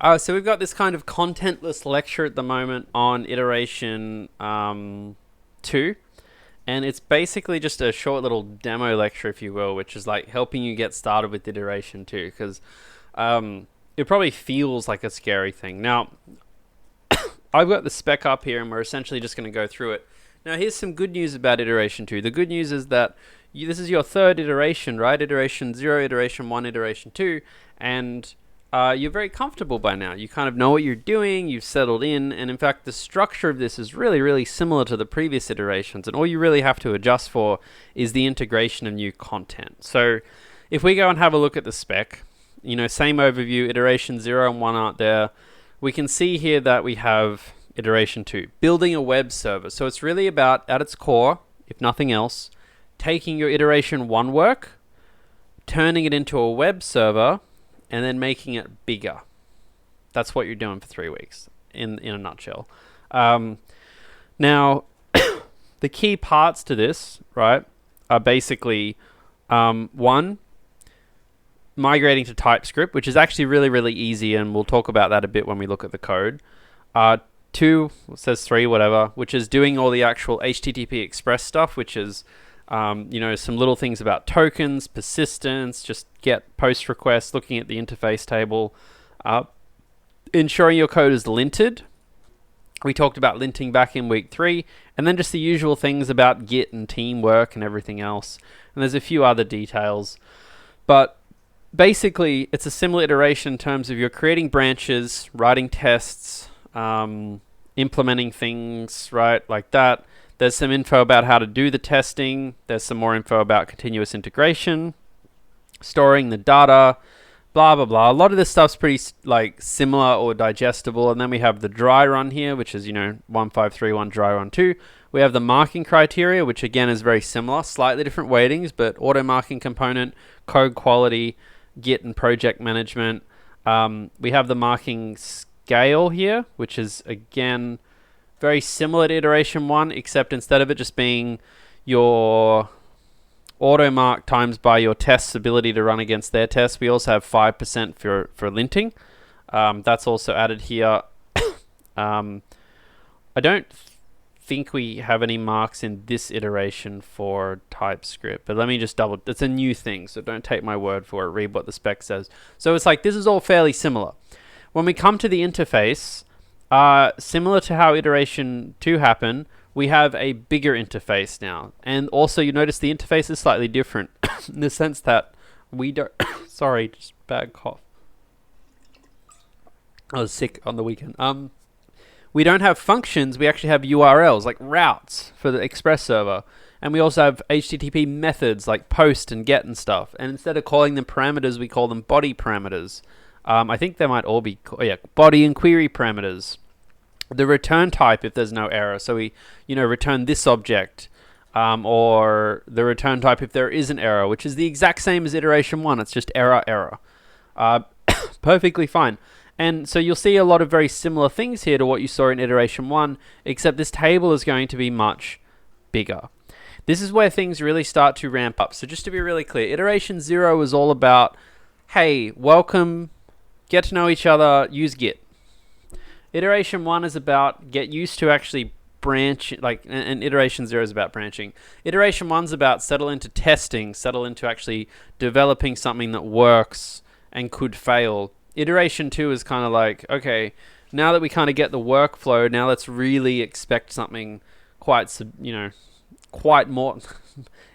So we've got this kind of contentless lecture at the moment on iteration 2. And it's basically just a short little demo lecture, if you will, which is like helping you get started with iteration 2. Because it probably feels like a scary thing. Now, I've got the spec up here and we're essentially just going to go through it. Now, here's some good news about iteration 2. The good news is that this is your third iteration, right? Iteration 0, iteration 1, iteration 2. And you're very comfortable by now. You kind of know what you're doing, you've settled in, and in fact the structure of this is really, really similar to the previous iterations, and all you really have to adjust for is the integration of new content. So if we go and have a look at the spec, you know, same overview, iteration 0 and 1 aren't there. We can see here that we have iteration 2, building a web server. So it's really about, at its core, if nothing else, taking your iteration 1 work, turning it into a web server, and then making it bigger. That's what you're doing for 3 weeks, in a nutshell. Now, the key parts to this, right, are basically, 1, migrating to Typescript, which is actually really, really easy, and we'll talk about that a bit when we look at the code. 2, it says 3, whatever, which is doing all the actual HTTP Express stuff, which is you know, some little things about tokens, persistence, just get post requests, looking at the interface table, ensuring your code is linted. We talked about linting back in week 3, and then just the usual things about Git and teamwork and everything else. And there's a few other details, but basically it's a similar iteration in terms of you're creating branches, writing tests, implementing things, right, like that. There's some info about how to do the testing. There's some more info about continuous integration, storing the data, blah, blah, blah. A lot of this stuff's pretty like similar or digestible. And then we have the dry run here, which is, you know, 1531 dry run 2. We have the marking criteria, which again is very similar, slightly different weightings, but auto marking component, code quality, Git and project management. We have the marking scale here, which is again very similar to iteration 1, except instead of it just being your auto mark times by your test's ability to run against their tests, we also have 5% for linting. That's also added here. I don't think we have any marks in this iteration for TypeScript, but let me just double. It's a new thing, so don't take my word for it. Read what the spec says. So it's like this is all fairly similar. When we come to the interface, similar to how iteration 2 happened, we have a bigger interface now. And also you notice the interface is slightly different in the sense that we don't, sorry, just bad cough. I was sick on the weekend. We don't have functions, we actually have URLs, like routes for the Express server. And we also have HTTP methods like post and get and stuff. And instead of calling them parameters, we call them body parameters. I think they might all be, body and query parameters. The return type if there's no error. So we, you know, return this object, or the return type if there is an error, which is the exact same as iteration 1. It's just error. Perfectly fine. And so you'll see a lot of very similar things here to what you saw in iteration 1, except this table is going to be much bigger. This is where things really start to ramp up. So just to be really clear, iteration 0 is all about, hey, welcome, get to know each other, use Git. Iteration 1 is about get used to actually branch, and iteration 0 is about branching. Iteration 1 is about settle into testing, settle into actually developing something that works and could fail. Iteration 2 is kind of like, okay, now that we kind of get the workflow, now let's really expect something quite more,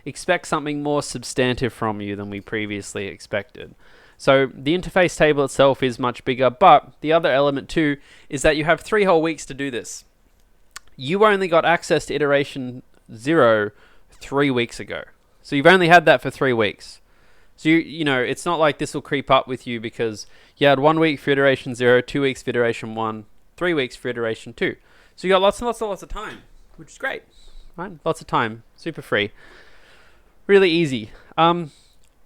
expect something more substantive from you than we previously expected. So the interface table itself is much bigger, but the other element too is that you have 3 whole weeks to do this. You only got access to iteration 0 3 weeks ago. So you've only had that for 3 weeks. So you know, it's not like this will creep up with you because you had 1 week for iteration 0, 2 weeks for iteration 1, 3 weeks for iteration 2. So you got lots and lots and lots of time, which is great, right? Lots of time, super free, really easy.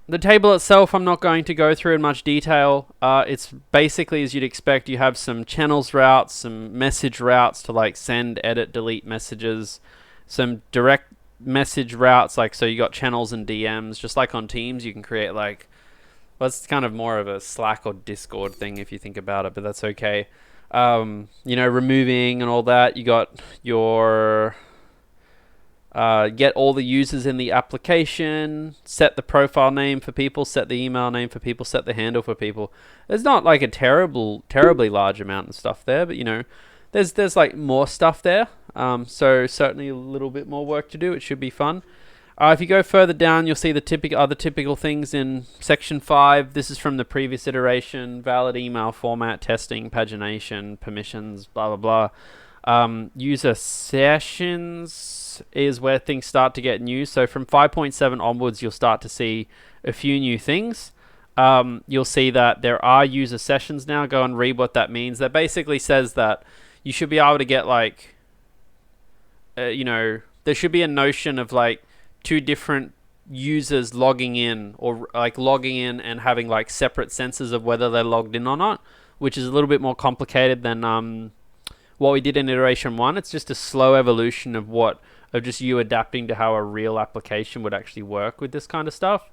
The table itself, I'm not going to go through in much detail. It's basically as you'd expect. You have some channels routes, some message routes to like send, edit, delete messages, some direct message routes, like so you got channels and DMs, just like on Teams. You can create like Well, it's kind of more of a Slack or Discord thing if you think about it, but that's okay. You know, removing and all that. You got your get all the users in the application, set the profile name for people, set the email name for people, set the handle for people. There's not like a terribly large amount of stuff there, but you know, there's like more stuff there. So certainly a little bit more work to do. It should be fun. If you go further down, you'll see the other typical things in section 5. This is from the previous iteration: valid email format, testing, pagination, permissions, blah blah blah. User sessions is where things start to get new. So from 5.7 onwards, you'll start to see a few new things. You'll see that there are user sessions now. Go and read what that means. That basically says that you should be able to get like, you know, there should be a notion of like 2 different users logging in, or like logging in and having like separate senses of whether they're logged in or not, which is a little bit more complicated than what we did in iteration 1. It's just a slow evolution of just you adapting to how a real application would actually work with this kind of stuff.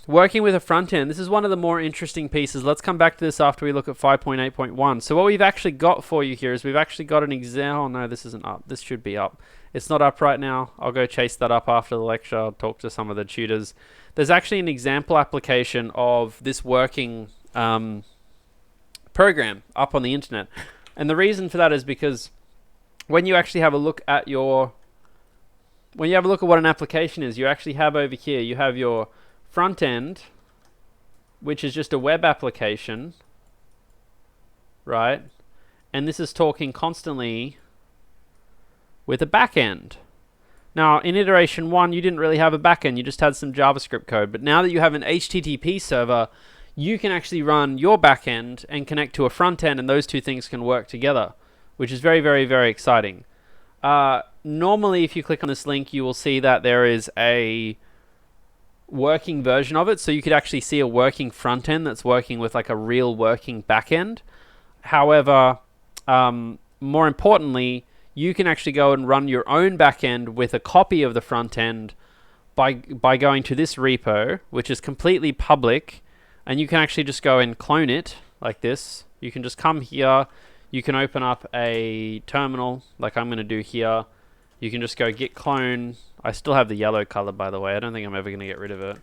Working with a front end, this is one of the more interesting pieces. Let's come back to this after we look at 5.8.1. So what we've actually got for you here is we've actually got an example. Oh no, this isn't up. This should be up. It's not up right now. I'll go chase that up after the lecture. I'll talk to some of the tutors. There's actually an example application of this working program up on the internet. And the reason for that is because when you actually have a look at what an application is, you actually have over here, you have your front end, which is just a web application, right? And this is talking constantly with a back end. Now, in iteration 1, you didn't really have a back end, you just had some JavaScript code. But now that you have an HTTP server, you can actually run your back end and connect to a front end, and those two things can work together, which is very, very, very exciting. Normally, if you click on this link, you will see that there is a working version of it. So you could actually see a working front end that's working with like a real working back end. However, more importantly, you can actually go and run your own back end with a copy of the front end by going to this repo, which is completely public, and you can actually just go and clone it like this. You can just come here. You can open up a terminal like I'm going to do here. You can just go git clone. I still have the yellow color, by the way. I don't think I'm ever going to get rid of it.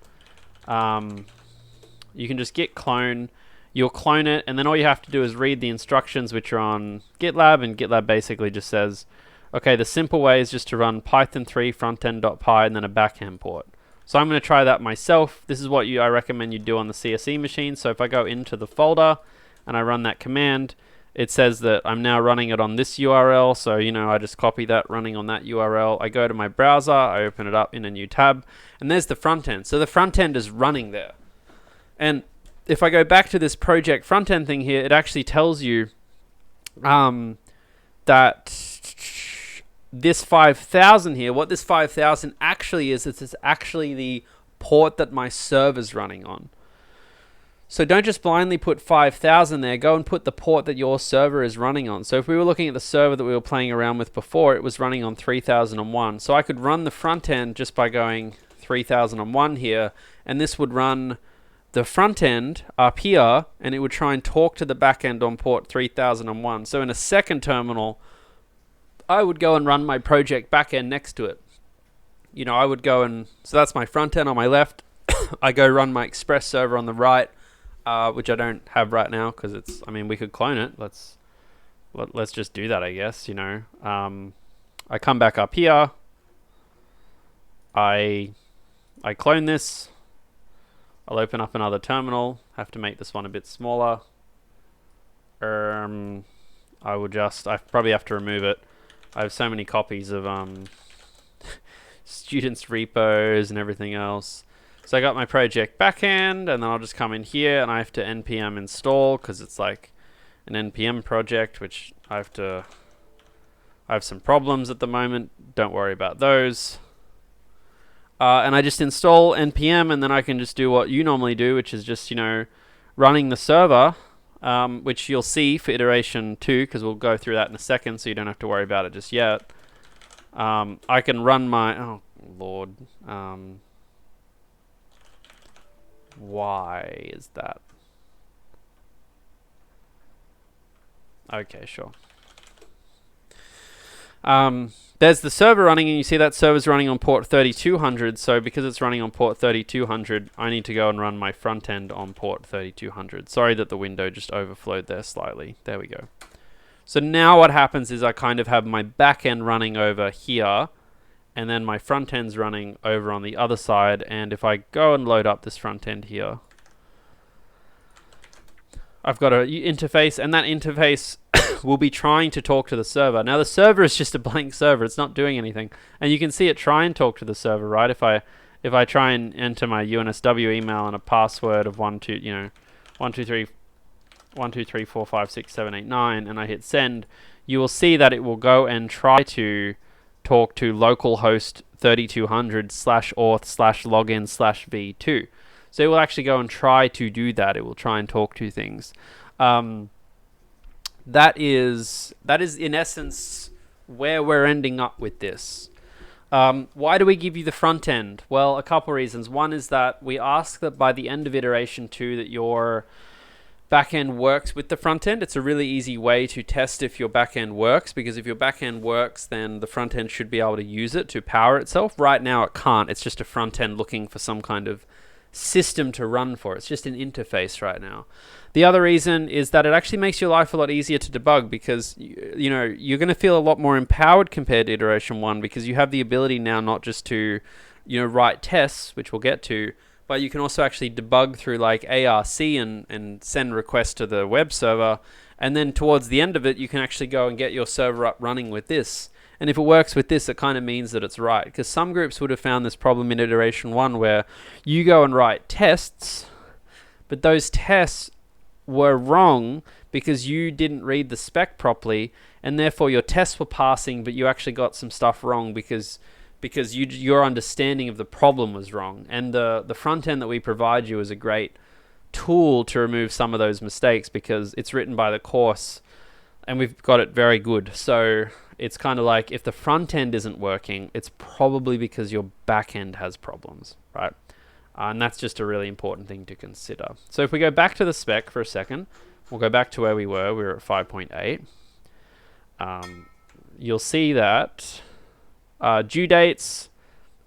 You can just git clone. You'll clone it, and then all you have to do is read the instructions, which are on GitLab, and GitLab basically just says, okay, the simple way is just to run python3 frontend.py and then a backend port. So I'm going to try that myself. This is what I recommend you do on the CSE machine. So if I go into the folder and I run that command, it says that I'm now running it on this URL. So, you know, I just copy that running on that URL. I go to my browser, I open it up in a new tab, and there's the front end. So the front end is running there. And if I go back to this project front end thing here, it actually tells you that this 5000 here, what this 5000 actually is, it's actually the port that my server's running on. So don't just blindly put 5000 there, go and put the port that your server is running on. So if we were looking at the server that we were playing around with before, it was running on 3001. So I could run the front end just by going 3001 here, and this would run the front end up here, and it would try and talk to the back end on port 3001. So in a second terminal, I would go and run my project back end next to it. You know, I would go and, so that's my front end on my left. I go run my Express server on the right, which I don't have right now because it's, I mean, we could clone it. Let's just do that, I guess, you know. I come back up here. I clone this. I'll open up another terminal. Have to make this one a bit smaller. I probably have to remove it. I have so many copies of students' repos and everything else. So I got my project backend, and then I'll just come in here and I have to npm install because it's like an npm project, which I have some problems at the moment. Don't worry about those. And I just install npm, and then I can just do what you normally do, which is just, you know, running the server, which you'll see for iteration 2, because we'll go through that in a second, so you don't have to worry about it just yet. I can run my, oh lord, Why is that? Okay, sure. There's the server running, and you see that server's running on port 3200. So because it's running on port 3200, I need to go and run my front end on port 3200. Sorry that the window just overflowed there slightly. There we go. So now what happens is I kind of have my back end running over here, and then my front end's running over on the other side. And if I go and load up this front end here, I've got an interface, and that interface will be trying to talk to the server. Now the server is just a blank server; it's not doing anything, and you can see it try and talk to the server, right? If I try and enter my UNSW email and a password of 1 2 3 4 5 6 7 8 9, and I hit send, you will see that it will go and try to talk to localhost 3200/auth/login/v2. So it will actually go and try to do that. It will try and talk to things. That is in essence where we're ending up with this. Why do we give you the front end? Well, a couple reasons. One is that we ask that by the end of iteration 2 that your backend works with the front end. It's a really easy way to test if your backend works, because if your backend works, then the front end should be able to use it to power itself. Right now it can't. It's just a front end looking for some kind of system to run for. It's just an interface right now. The other reason is that it actually makes your life a lot easier to debug, because you're going to feel a lot more empowered compared to iteration 1, because you have the ability now not just to write tests, which we'll get to, but you can also actually debug through like ARC and send requests to the web server, and then towards the end of it you can actually go and get your server up running with this. And if it works with this, it kind of means that it's right, because some groups would have found this problem in iteration 1 where you go and write tests, but those tests were wrong because you didn't read the spec properly, and therefore your tests were passing, but you actually got some stuff wrong because your understanding of the problem was wrong. And the front end that we provide you is a great tool to remove some of those mistakes, because it's written by the course and we've got it very good. So it's kind of like, if the front end isn't working, it's probably because your back end has problems, right? And that's just a really important thing to consider. So if we go back to the spec for a second, we'll go back to where we were. We were at 5.8. You'll see that due dates,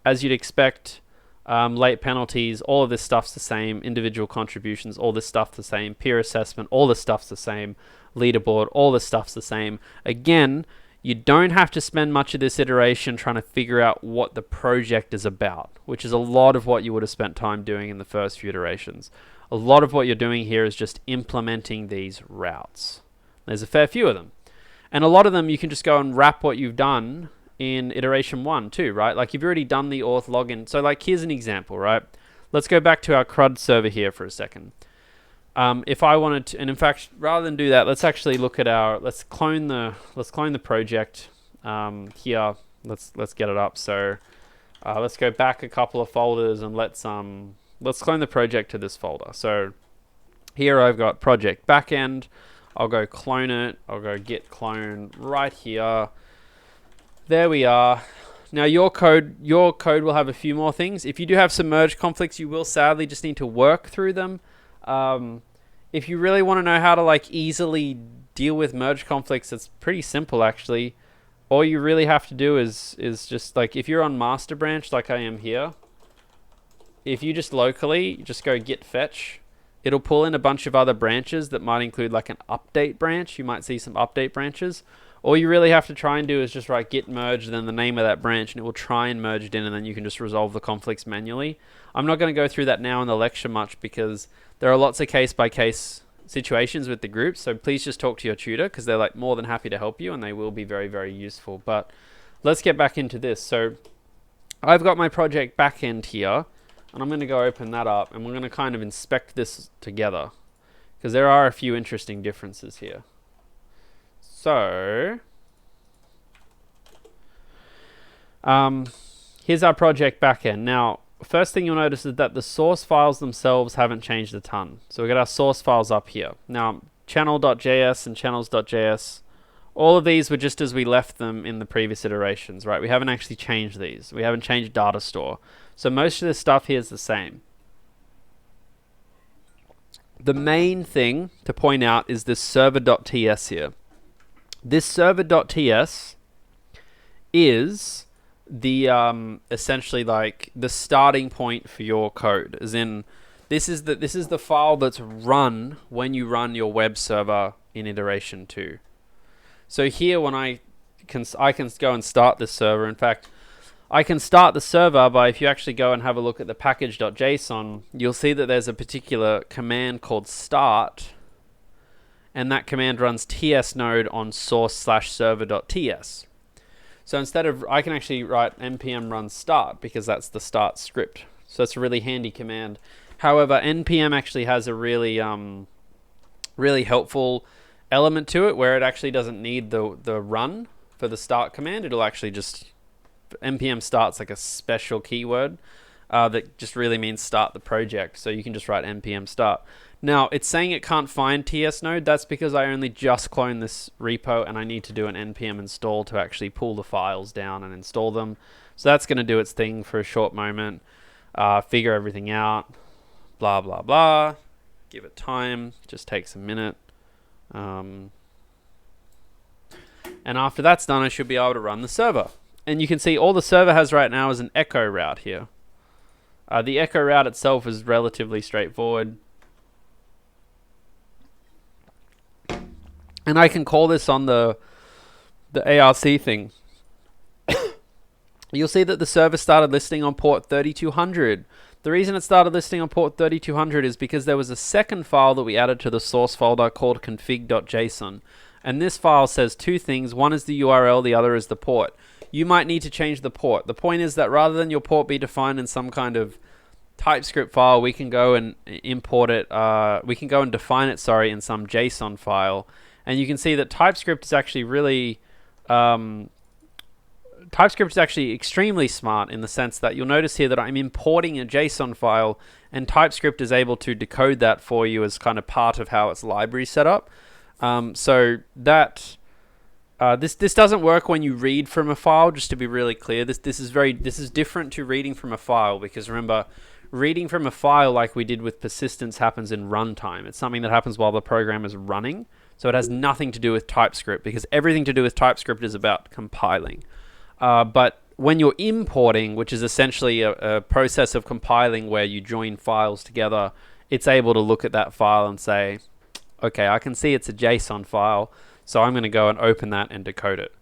as you'd expect, late penalties, all of this stuff's the same. Individual contributions, all this stuff's the same. Peer assessment, all this stuff's the same. Leaderboard, all this stuff's the same. Again, you don't have to spend much of this iteration trying to figure out what the project is about, which is a lot of what you would have spent time doing in the first few iterations. A lot of what you're doing here is just implementing these routes. There's a fair few of them. And a lot of them you can just go and wrap what you've done in iteration 1 too, right? Like you've already done the auth login. So like here's an example, right? Let's go back to our CRUD server here for a second. If I wanted to, and in fact, rather than do that, let's actually look at let's clone the project here. Let's get it up. So let's go back a couple of folders and let's clone the project to this folder. So here I've got project backend. I'll go clone it. I'll go git clone right here. There we are. Now your code will have a few more things. If you do have some merge conflicts, you will sadly just need to work through them. If you really want to know how to like easily deal with merge conflicts, it's pretty simple actually. All you really have to do is just like, if you're on master branch like I am here, if you just locally just go git fetch, it'll pull in a bunch of other branches that might include like an update branch. You might see some update branches. All you really have to try and do is just write git merge, then the name of that branch, and it will try and merge it in, and then you can just resolve the conflicts manually. I'm not going to go through that now in the lecture much, because there are lots of case-by-case situations with the groups, so please just talk to your tutor, because they're like more than happy to help you, and they will be very, very useful. But let's get back into this. So I've got my project backend here, and I'm going to go open that up, and we're going to kind of inspect this together, because there are a few interesting differences here. So here's our project backend. Now, first thing you'll notice is that the source files themselves haven't changed a ton. So we've got our source files up here. Now, channel.js and channels.js, all of these were just as we left them in the previous iterations, right? We haven't actually changed these. We haven't changed data store. So most of this stuff here is the same. the main thing to point out is this server.ts here. This server.ts is the essentially like the starting point for your code, as in this is the file that's run when you run your web server in iteration 2. So here when I can go and start this server. In fact, I can start the server by, if you actually go and have a look at the package.json, you'll see that there's a particular command called start, and that command runs ts node on source/server.ts. So instead of, I can actually write npm run start because that's the start script. So it's a really handy command. However, npm actually has a really really helpful element to it where it actually doesn't need the run for the start command. It'll actually just, npm start's like a special keyword that just really means start the project. So you can just write npm start. Now it's saying it can't find ts node. That's because I only just cloned this repo and I need to do an npm install to actually pull the files down and install them. So that's going to do its thing for a short moment, figure everything out, blah blah blah. Give it time, just takes a minute. And after that's done, I should be able to run the server. And you can see all the server has right now is an echo route here. The echo route itself is relatively straightforward. And I can call this on the ARC thing. You'll see that the server started listing on port 3200. The reason it started listing on port 3200 is because there was a second file that we added to the source folder called config.json. And this file says two things. One is the URL, the other is the port. You might need to change the port. The point is that rather than your port be defined in some kind of Typescript file, we can go and import it. We can go and define it, in some JSON file. And you can see that Typescript is actually really... TypeScript is actually extremely smart in the sense that you'll notice here that I'm importing a JSON file and TypeScript is able to decode that for you as kind of part of how its library is set up. So that this doesn't work when you read from a file, just to be really clear. This is different to reading from a file, because remember, reading from a file like we did with persistence happens in runtime. It's something that happens while the program is running. So it has nothing to do with TypeScript, because everything to do with TypeScript is about compiling. But when you're importing, which is essentially a process of compiling where you join files together, it's able to look at that file and say, okay, I can see it's a JSON file, so I'm going to go and open that and decode it.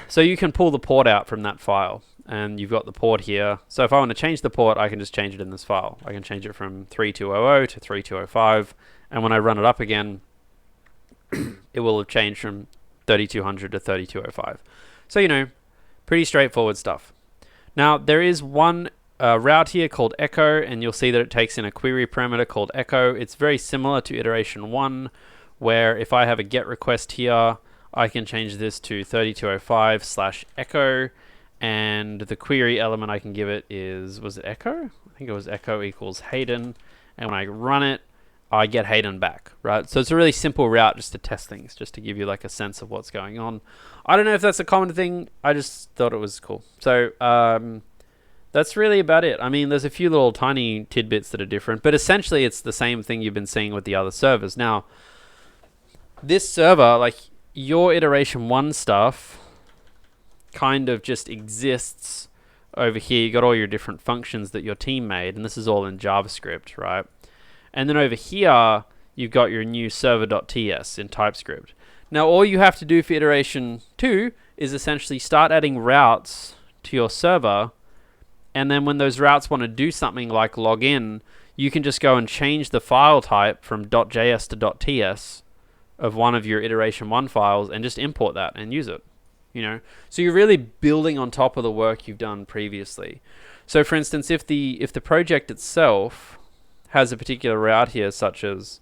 So you can pull the port out from that file, and you've got the port here. So if I want to change the port, I can just change it in this file. I can change it from 3200 to 3205, and when I run it up again, it will have changed from 3200 to 3205. So, pretty straightforward stuff. Now, there is one route here called echo, and you'll see that it takes in a query parameter called echo. It's very similar to iteration 1, where if I have a GET request here, I can change this to 3205/echo, and the query element I can give it is, was it echo? I think it was echo equals Hayden, and when I run it, I get Hayden back, right? So it's a really simple route just to test things, just to give you like a sense of what's going on. I don't know if that's a common thing. I just thought it was cool. So that's really about it. I mean, there's a few little tiny tidbits that are different, but essentially it's the same thing you've been seeing with the other servers. Now, this server, like your iteration 1 stuff, kind of just exists over here. You got all your different functions that your team made, and this is all in JavaScript, right? And then over here, you've got your new server.ts in TypeScript. Now, all you have to do for iteration 2 is essentially start adding routes to your server. And then when those routes want to do something like log in, you can just go and change the file type from .js to .ts of one of your iteration 1 files and just import that and use it. So you're really building on top of the work you've done previously. So for instance, if the project itself has a particular route here, such as,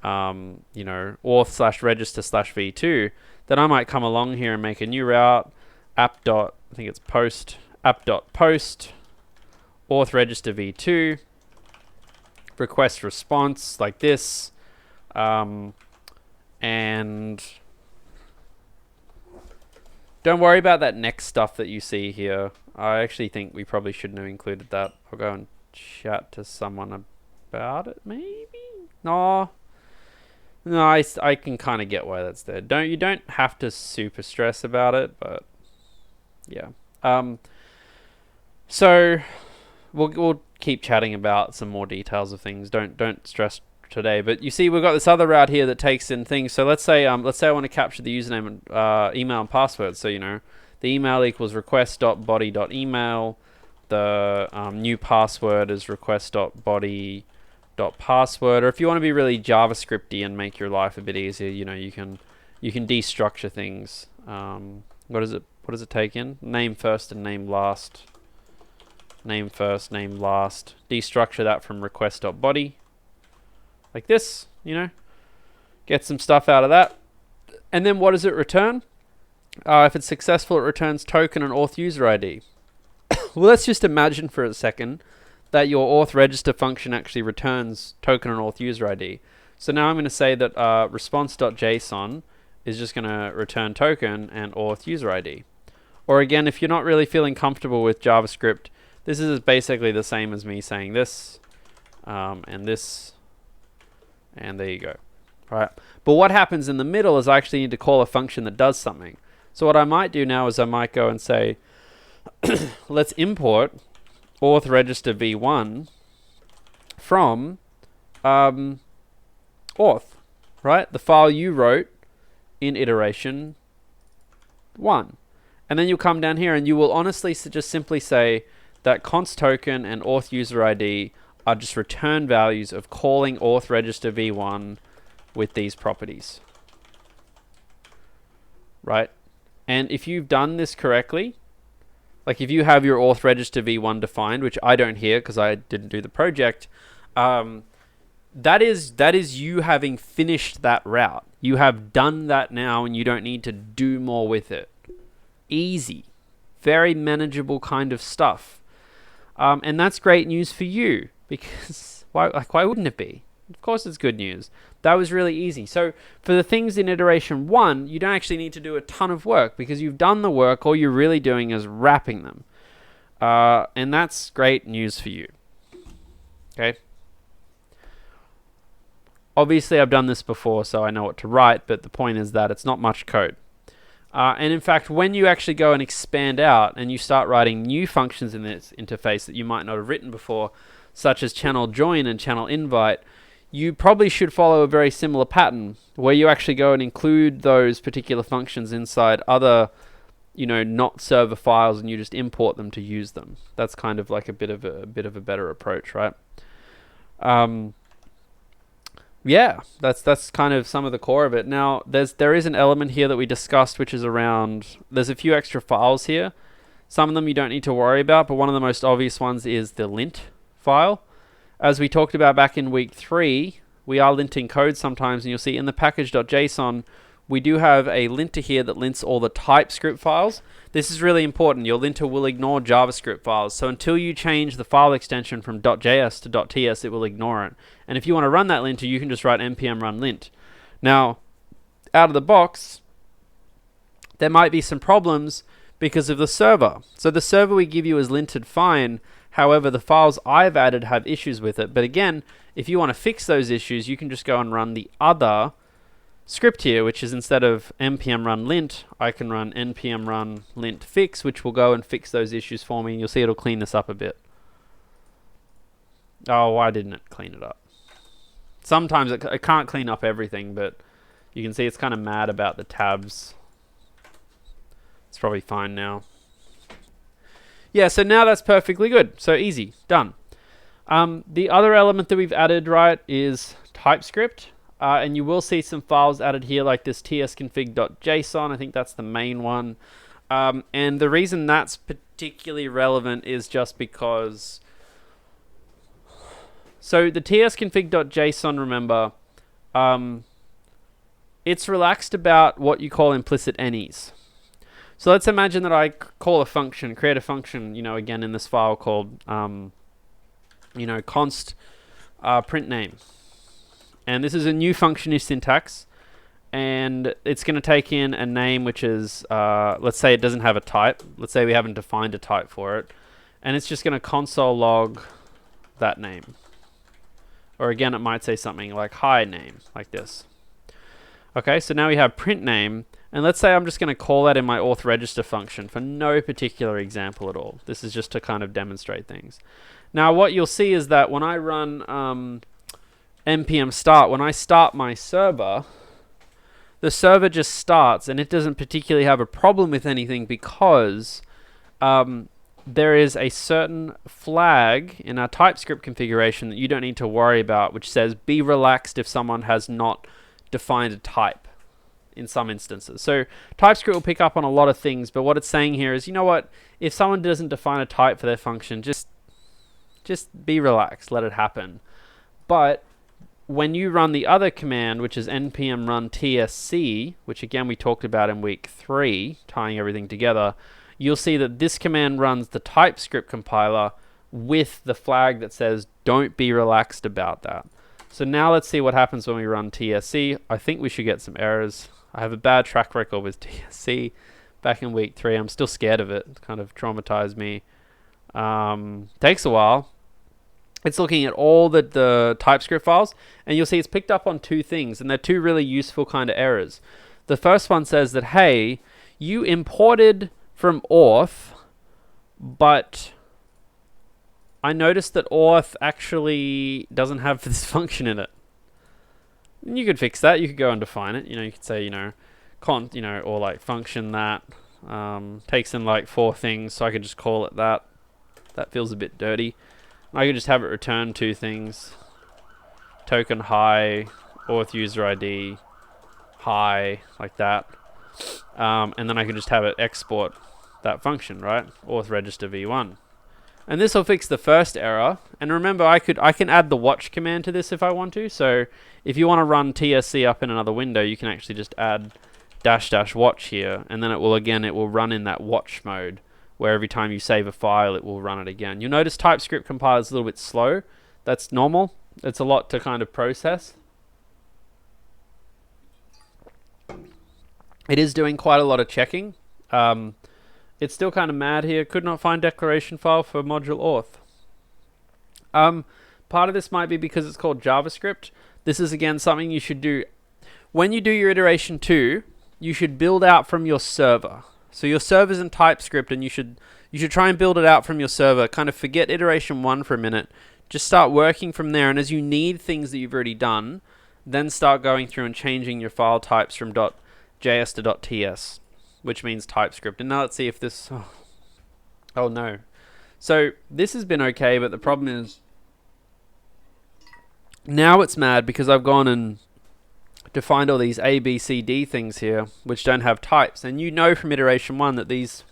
auth/register/v2, then I might come along here and make a new route, app.post, auth register v2, request response like this, and don't worry about that next stuff that you see here. I actually think we probably shouldn't have included that. I'll go and chat to someone about it, maybe? No, no, I can kind of get why that's there. You don't have to super stress about it, but yeah. So we'll keep chatting about some more details of things. Don't stress today. But you see, we've got this other route here that takes in things. So let's say I want to capture the username and email and password. So the email equals request.body.email. The new password is request.body.password. Or if you want to be really JavaScripty and make your life a bit easier, you can destructure things. What does it take in? Name first and name last. Name first, name last. Destructure that from request.body. Like this, Get some stuff out of that. And then what does it return? If it's successful, it returns token and auth user ID. Well, let's just imagine for a second that your auth register function actually returns token and auth user ID. So now I'm going to say that response.json is just going to return token and auth user ID. Or again, if you're not really feeling comfortable with JavaScript, this is basically the same as me saying this, and this, and there you go. Right. But what happens in the middle is I actually need to call a function that does something. So what I might do now is I might go and say, let's import auth register v1 from auth, right? The file you wrote in iteration 1. And then you'll come down here and you will honestly just simply say that const token and auth user ID are just return values of calling auth register v1 with these properties. Right? And if you've done this correctly, like if you have your auth register v1 defined, which I don't here because I didn't do the project, that is you having finished that route. You have done that now and you don't need to do more with it. Easy. Very manageable kind of stuff. And that's great news for you because why wouldn't it be? Of course it's good news. That was really easy. So for the things in iteration 1, you don't actually need to do a ton of work because you've done the work. All you're really doing is wrapping them. And that's great news for you. Okay. Obviously I've done this before, so I know what to write, but the point is that it's not much code. And in fact, when you actually go and expand out and you start writing new functions in this interface that you might not have written before, such as channel join and channel invite, you probably should follow a very similar pattern where you actually go and include those particular functions inside other, not server files, and you just import them to use them. That's kind of like a bit of a better approach, right? Yeah, that's kind of some of the core of it. Now, there is an element here that we discussed, which is around, there's a few extra files here. Some of them you don't need to worry about, but one of the most obvious ones is the lint file. As we talked about back in week 3, we are linting code sometimes, and you'll see in the package.json, we do have a linter here that lints all the Typescript files. This is really important. Your linter will ignore JavaScript files. So until you change the file extension from .js to .ts, it will ignore it. And if you want to run that linter, you can just write npm run lint. Now, out of the box, there might be some problems because of the server. So the server we give you is linted fine. However, the files I've added have issues with it. But again, if you want to fix those issues, you can just go and run the other script here, which is instead of npm run lint, I can run npm run lint fix, which will go and fix those issues for me. You'll see it'll clean this up a bit. Oh, why didn't it clean it up? Sometimes it can't clean up everything, but you can see it's kind of mad about the tabs. It's probably fine now. Yeah, so now that's perfectly good. So easy, done. The other element that we've added, right, is Typescript. And you will see some files added here like this tsconfig.json. I think that's the main one. And the reason that's particularly relevant is just because... So the tsconfig.json, remember, it's relaxed about what you call implicit any's. So let's imagine that I call a function, create a function, again in this file called, const print name. And this is a new function syntax, and it's going to take in a name which is, let's say it doesn't have a type. Let's say we haven't defined a type for it. And it's just going to console log that name. Or again, it might say something like hi name, like this. Okay, so now we have print name, and let's say I'm just going to call that in my auth register function for no particular example at all. This is just to kind of demonstrate things. Now what you'll see is that when I run npm start, when I start my server, the server just starts and it doesn't particularly have a problem with anything because there is a certain flag in our TypeScript configuration that you don't need to worry about, which says be relaxed if someone has not defined a type in some instances. So TypeScript will pick up on a lot of things, but what it's saying here is, you know what, if someone doesn't define a type for their function, just be relaxed, let it happen. But when you run the other command, which is npm run tsc, which again we talked about in week 3, tying everything together, you'll see that this command runs the TypeScript compiler with the flag that says don't be relaxed about that. So now let's see what happens when we run tsc. I think we should get some errors. I have a bad track record with tsc back in week 3. I'm still scared of it. It's kind of traumatized me. Takes a while. It's looking at all the TypeScript files, and you'll see it's picked up on 2 things, and they're 2 really useful kind of errors. The first one says that, hey, you imported from auth, but I noticed that auth actually doesn't have this function in it. And you could fix that. You could go and define it. You could say, cont, or like function that takes in like 4 things, so I could just call it that. That feels a bit dirty. I could just have it return 2 things. Token hi, auth user ID, hi, like that. And then I could just have it export that function, right? Auth register v1. And this will fix the first error. And remember, I can add the watch command to this if I want to. So if you want to run tsc up in another window, you can actually just add -- watch here, and then it will run in that watch mode, where every time you save a file, it will run it again. You'll notice TypeScript compiler is a little bit slow. That's normal. It's a lot to kind of process. It is doing quite a lot of checking. It's still kind of mad here. Could not find declaration file for module auth. Part of this might be because it's called JavaScript. This is again something you should do. When you do your iteration 2, you should build out from your server. So your server's in TypeScript, and you should try and build it out from your server. Kind of forget iteration 1 for a minute. Just start working from there, and as you need things that you've already done, then start going through and changing your file types from .js to .ts, which means TypeScript. And now let's see if this... Oh no. So this has been okay, but the problem is now it's mad because I've gone and defined all these A, B, C, D things here, which don't have types. And you know from iteration 1 that these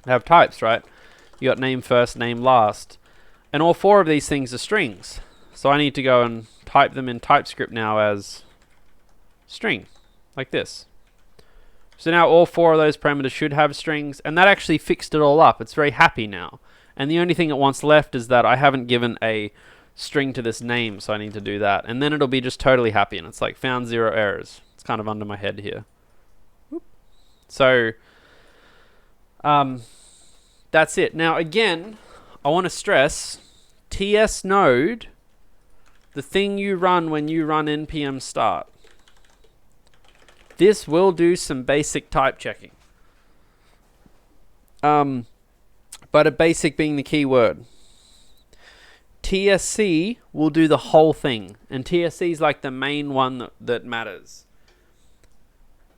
have types, right? You got name first, name last. And all 4 of these things are strings. So I need to go and type them in TypeScript now as string, like this. So now all 4 of those parameters should have strings, and that actually fixed it all up. It's very happy now. And the only thing it wants left is that I haven't given a string to this name, so I need to do that. And then it'll be just totally happy, and it's like found 0 errors. It's kind of under my head here. Whoop. So that's it. Now again, I want to stress TS node, the thing you run when you run npm start. This will do some basic type checking. But a basic being the key word. TSC will do the whole thing, and TSC is like the main one that matters.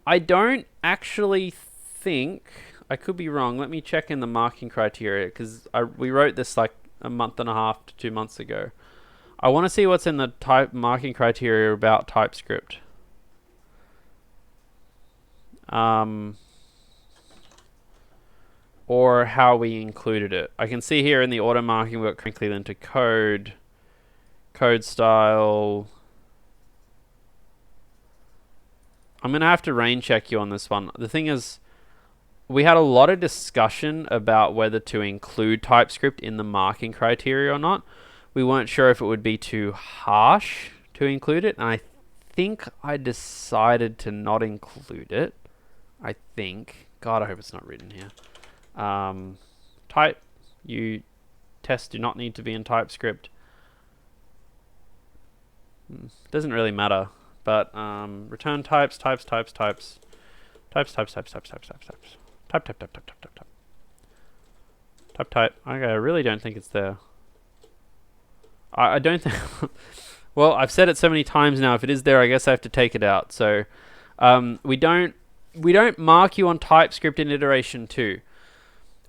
I don't actually think, I could be wrong, let me check in the marking criteria, because we wrote this like a month and a half to 2 months ago. I want to see what's in the type marking criteria about TypeScript. Or how we included it. I can see here in the auto marking we've got correctly into code, code style. I'm going to have to rain check you on this one. The thing is, we had a lot of discussion about whether to include TypeScript in the marking criteria or not. We weren't sure if it would be too harsh to include it, and I think I decided to not include it. I think. God, I hope it's not written here. Tests do not need to be in TypeScript. Doesn't really matter. But return types. Type. Okay, I really don't think it's there. I don't think... Well, I've said it so many times now. If it is there, I guess I have to take it out. So we don't mark you on TypeScript in iteration 2.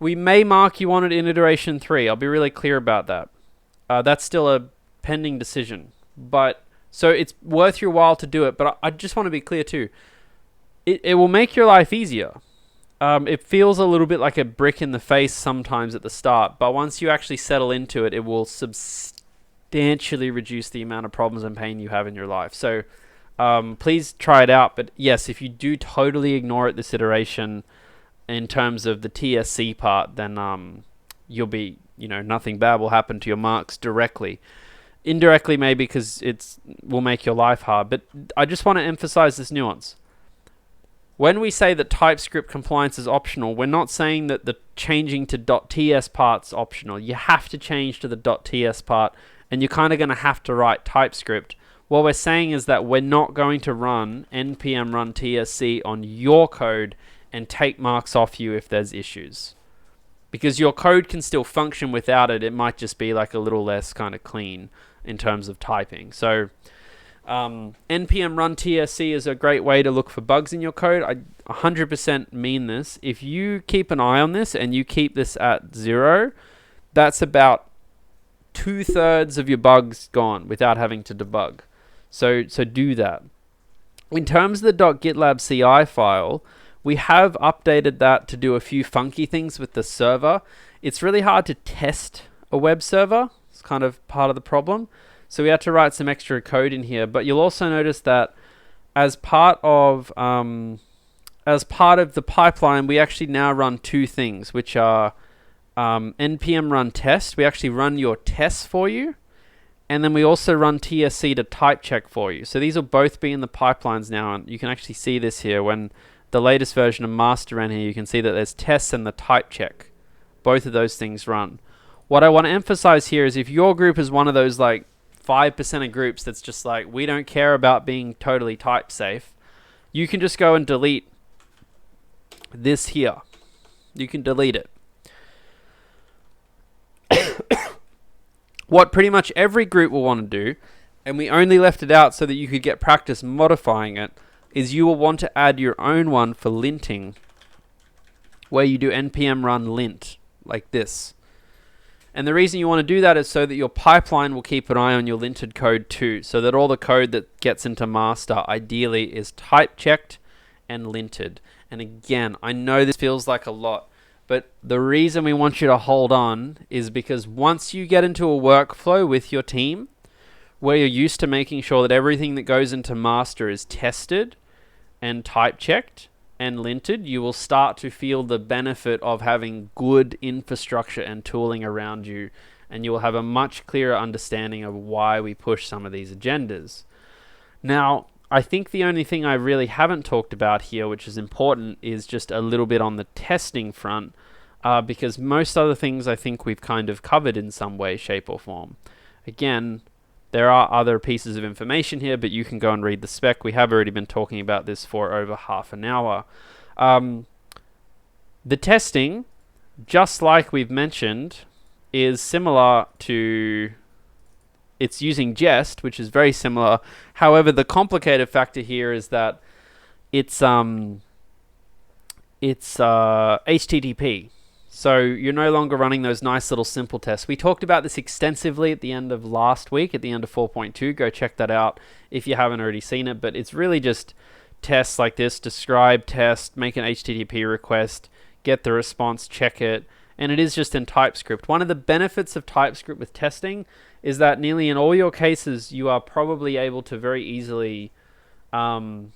We may mark you on it in iteration 3. I'll be really clear about that. That's still a pending decision. But so it's worth your while to do it. But I just want to be clear too. It will make your life easier. It feels a little bit like a brick in the face sometimes at the start. But once you actually settle into it, it will substantially reduce the amount of problems and pain you have in your life. So please try it out. But yes, if you do totally ignore it this ituration in terms of the TSC part, then you'll be, nothing bad will happen to your marks directly. Indirectly maybe because it will make your life hard. But I just want to emphasize this nuance. When we say that TypeScript compliance is optional, we're not saying that the changing to .ts part's optional. You have to change to the .ts part, and you're kind of going to have to write TypeScript. What we're saying is that we're not going to run npm run tsc on your code and take marks off you if there's issues. Because your code can still function without it. It might just be like a little less kind of clean in terms of typing. So npm run tsc is a great way to look for bugs in your code. I 100% mean this. If you keep an eye on this and you keep this at 0, that's about 2/3 of your bugs gone without having to debug. So do that. In terms of the .gitlab CI file, we have updated that to do a few funky things with the server. It's really hard to test a web server. It's kind of part of the problem. So we had to write some extra code in here. But you'll also notice that as part of the pipeline, we actually now run 2 things, which are npm run test. We actually run your tests for you. And then we also run TSC to type check for you. So these will both be in the pipelines now. And you can actually see this here. When the latest version of master ran here, you can see that there's tests and the type check. Both of those things run. What I want to emphasize here is if your group is one of those like 5% of groups that's just like, we don't care about being totally type safe, you can just go and delete this here. You can delete it. What pretty much every group will want to do, and we only left it out so that you could get practice modifying it, is you will want to add your own one for linting, where you do npm run lint, like this. And the reason you want to do that is so that your pipeline will keep an eye on your linted code too, so that all the code that gets into master ideally is type checked and linted. And again, I know this feels like a lot, but the reason we want you to hold on is because once you get into a workflow with your team, where you're used to making sure that everything that goes into master is tested and type checked and linted, you will start to feel the benefit of having good infrastructure and tooling around you, and you will have a much clearer understanding of why we push some of these agendas. Now, I think the only thing I really haven't talked about here, which is important, is just a little bit on the testing front, because most other things I think we've kind of covered in some way, shape, or form. Again, there are other pieces of information here, but you can go and read the spec. We have already been talking about this for over half an hour. The testing, just like we've mentioned, is similar to... It's using Jest, which is very similar. However, the complicated factor here is that it's HTTP. So you're no longer running those nice little simple tests. We talked about this extensively at the end of last week, at the end of 4.2. Go check that out if you haven't already seen it. But it's really just tests like this: describe, test, make an HTTP request, get the response, check it. And it is just in TypeScript. One of the benefits of TypeScript with testing is that nearly in all your cases, you are probably able to very easily... writing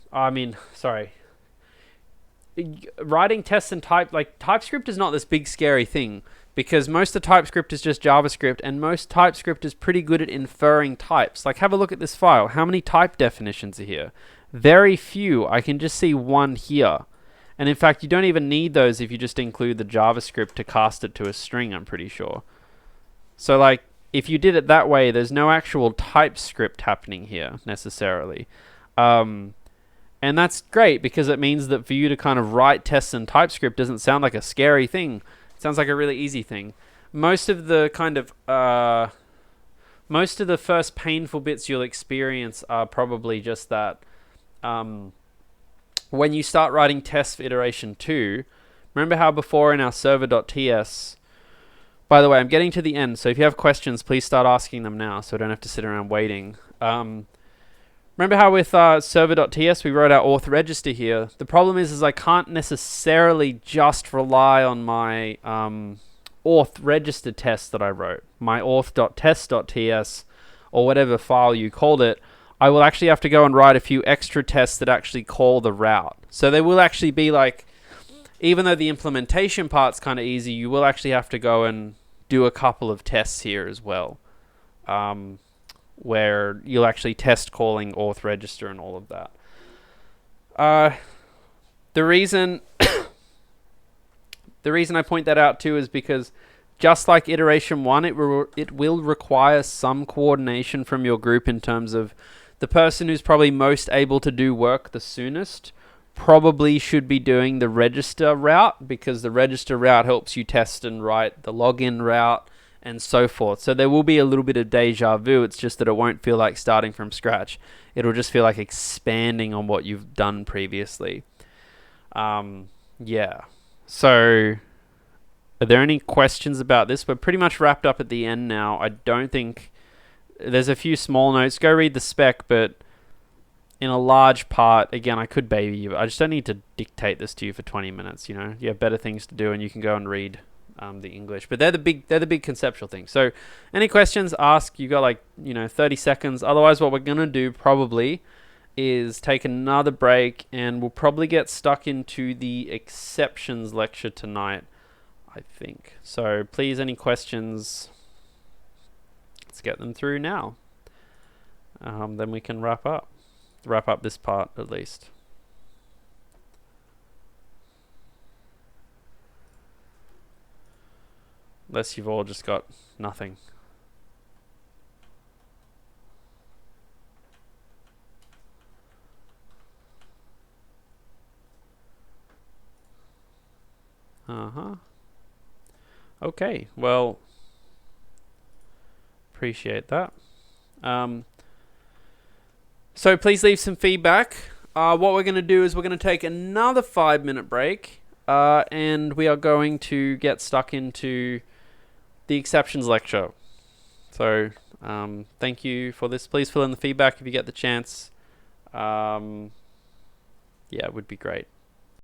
tests in TypeScript is not this big scary thing, because most of TypeScript is just JavaScript, and most TypeScript is pretty good at inferring types. Like, have a look at this file. How many type definitions are here? Very few. I can just see one here. And in fact, you don't even need those if you just include the JavaScript to cast it to a string, I'm pretty sure. So like, if you did it that way, there's no actual TypeScript happening here necessarily. And that's great because it means that for you to kind of write tests in TypeScript doesn't sound like a scary thing. It sounds like a really easy thing. Most of the first painful bits you'll experience are probably just that. When you start writing tests for iteration 2, remember how before in our server.ts, by the way, I'm getting to the end, so if you have questions, please start asking them now so I don't have to sit around waiting. Remember how with server.ts we wrote our auth register here? The problem is I can't necessarily just rely on my auth register test that I wrote, my auth.test.ts, or whatever file you called it. I will actually have to go and write a few extra tests that actually call the route. So they will actually be like, even though the implementation part's kind of easy, you will actually have to go and do a couple of tests here as well, where you'll actually test calling auth register and all of that. The reason I point that out too is because just like iteration 1, it will require some coordination from your group in terms of the person who's probably most able to do work the soonest probably should be doing the register route, because the register route helps you test and write the login route and so forth. So there will be a little bit of deja vu. It's just that it won't feel like starting from scratch. It'll just feel like expanding on what you've done previously. Yeah. So are there any questions about this? We're pretty much wrapped up at the end now. I don't think... There's a few small notes. Go read the spec, but in a large part, again, I could baby you. I just don't need to dictate this to you for 20 minutes, you know? You have better things to do and you can go and read the English. But they're the big conceptual things. So any questions, ask. You got 30 seconds. Otherwise, what we're going to do probably is take another break and we'll probably get stuck into the exceptions lecture tonight, I think. So please, any questions... Let's get them through now. Then we can wrap up this part at least. Unless you've all just got nothing. Okay, well... Appreciate that. So please leave some feedback. What we're going to do is we're going to take another 5-minute break, and we are going to get stuck into the exceptions lecture. So thank you for this. Please fill in the feedback if you get the chance. Yeah, it would be great.